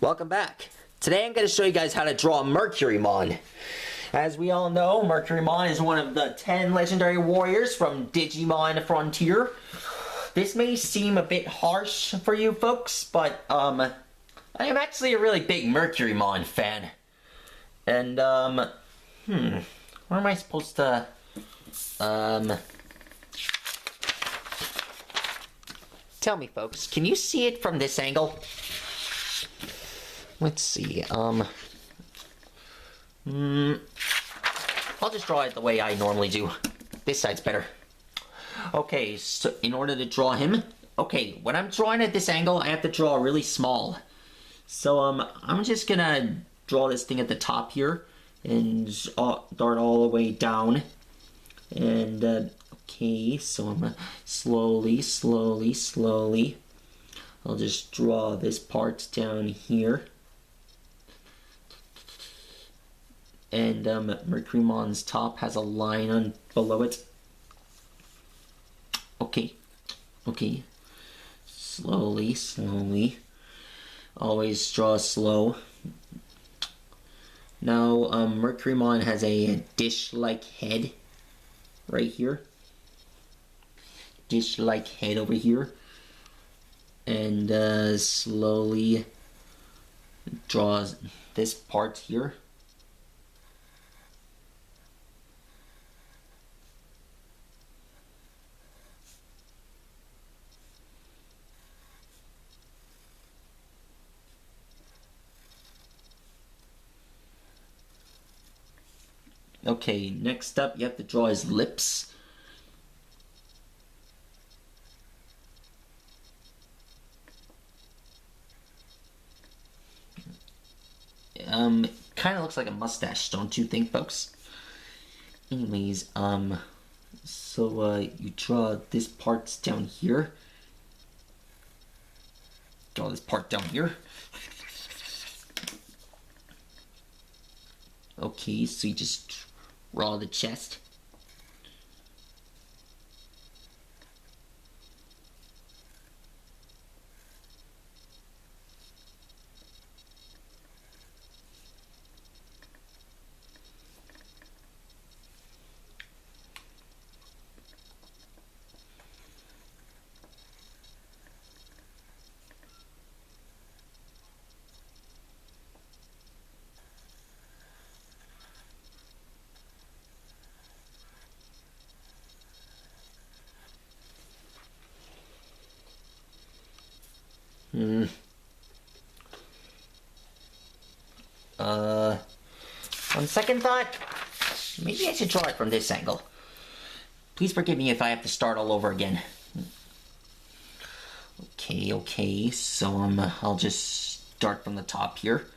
Welcome back. Today I'm going to show you guys how to draw a mercurymon. As we all know, mercurymon is one of the 10 legendary warriors from Digimon Frontier. This may seem a bit harsh for you folks, but I am actually a really big mercurymon fan. And where am I supposed to tell me, folks, can you see it from this angle? Let's see, I'll just draw it the way I normally do. This side's better. Okay, so in order to draw him, okay, when I'm drawing at this angle, I have to draw really small. So, I'm just gonna draw this thing at the top here, and dart all the way down. And, okay, so I'm gonna slowly, I'll just draw this part down here. And mercurymon's top has a line on below it. Okay. Slowly. Always draw slow. Now, mercurymon has a dish-like head right here. Dish-like head over here. And slowly draws this part here. Okay, next up, you have to draw his lips. Kind of looks like a mustache, don't you think, folks? Anyways, so, you draw this part down here. Draw this part down here. Okay, so you just draw the chest. On second thought, maybe I should draw it from this angle. Please forgive me if I have to start all over again. Okay, so I'll just start from the top here.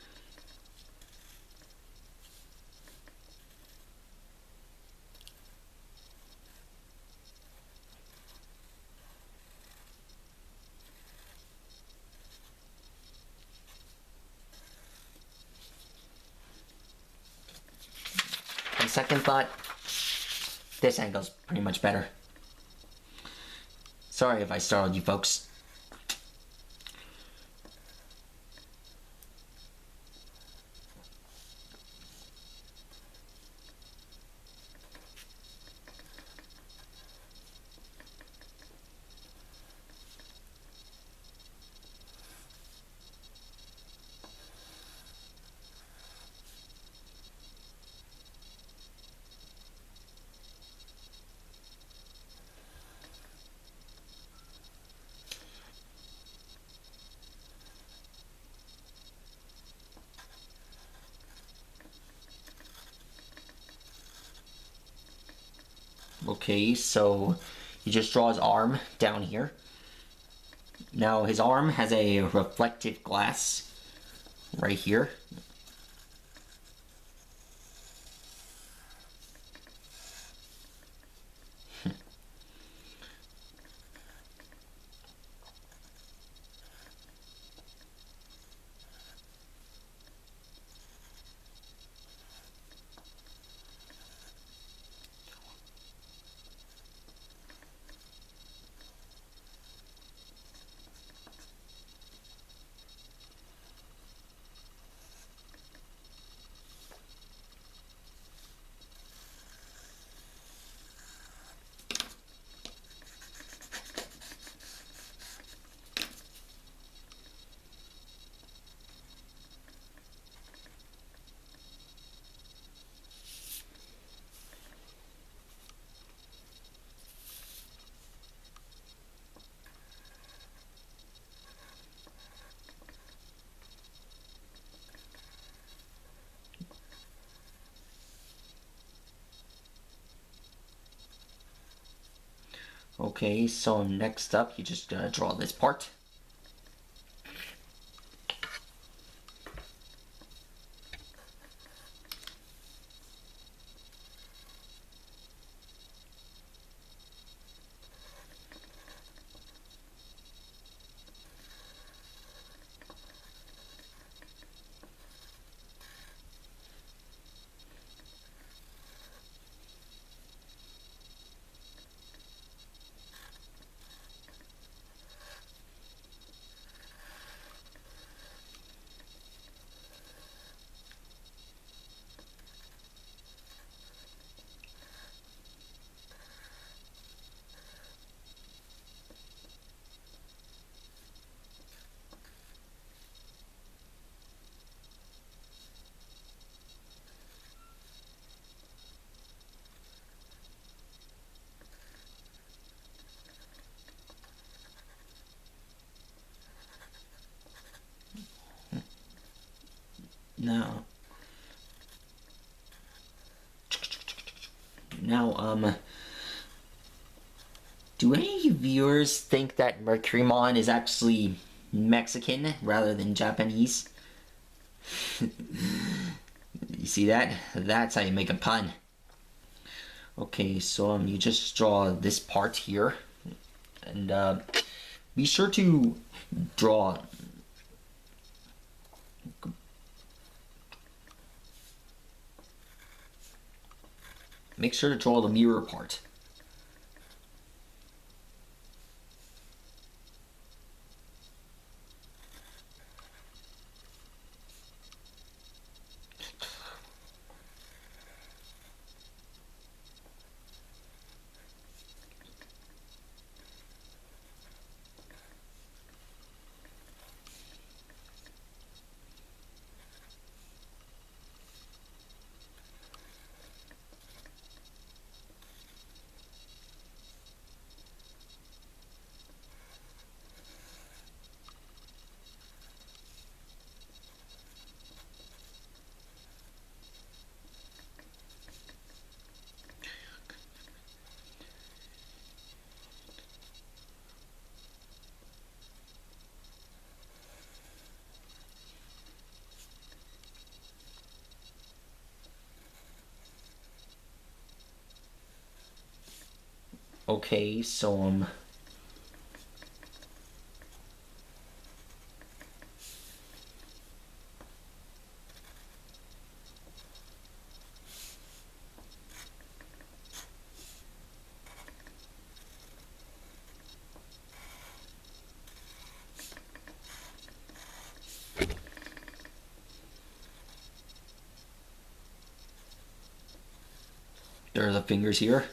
On second thought, this angle's pretty much better. Sorry if I startled you folks. Okay, so you just draw his arm down here. Now his arm has a reflective glass right here. Okay, so next up, you just gotta draw this part. Now, do any viewers think that mercurymon is actually Mexican rather than Japanese? You see that? That's how you make a pun. Okay, so you just draw this part here, and be sure to draw. Make sure to draw the mirror part. Okay, so there are the fingers here.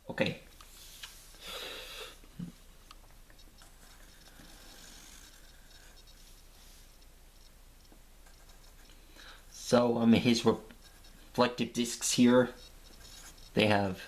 Okay. So his reflective discs here, they have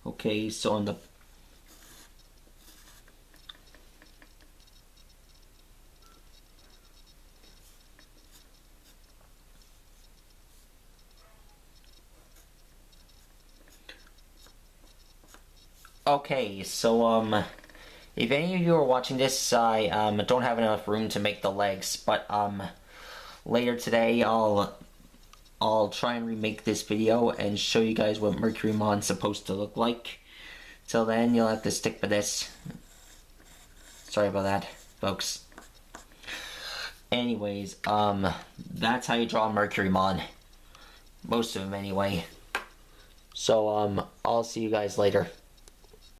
okay, so on the okay, so if any of you are watching this, I don't have enough room to make the legs, but later today I'll try and remake this video and show you guys what Mercurymon's supposed to look like. Till then, you'll have to stick with this. Sorry about that, folks. Anyways, that's how you draw Mercurymon. Most of them anyway. So, I'll see you guys later.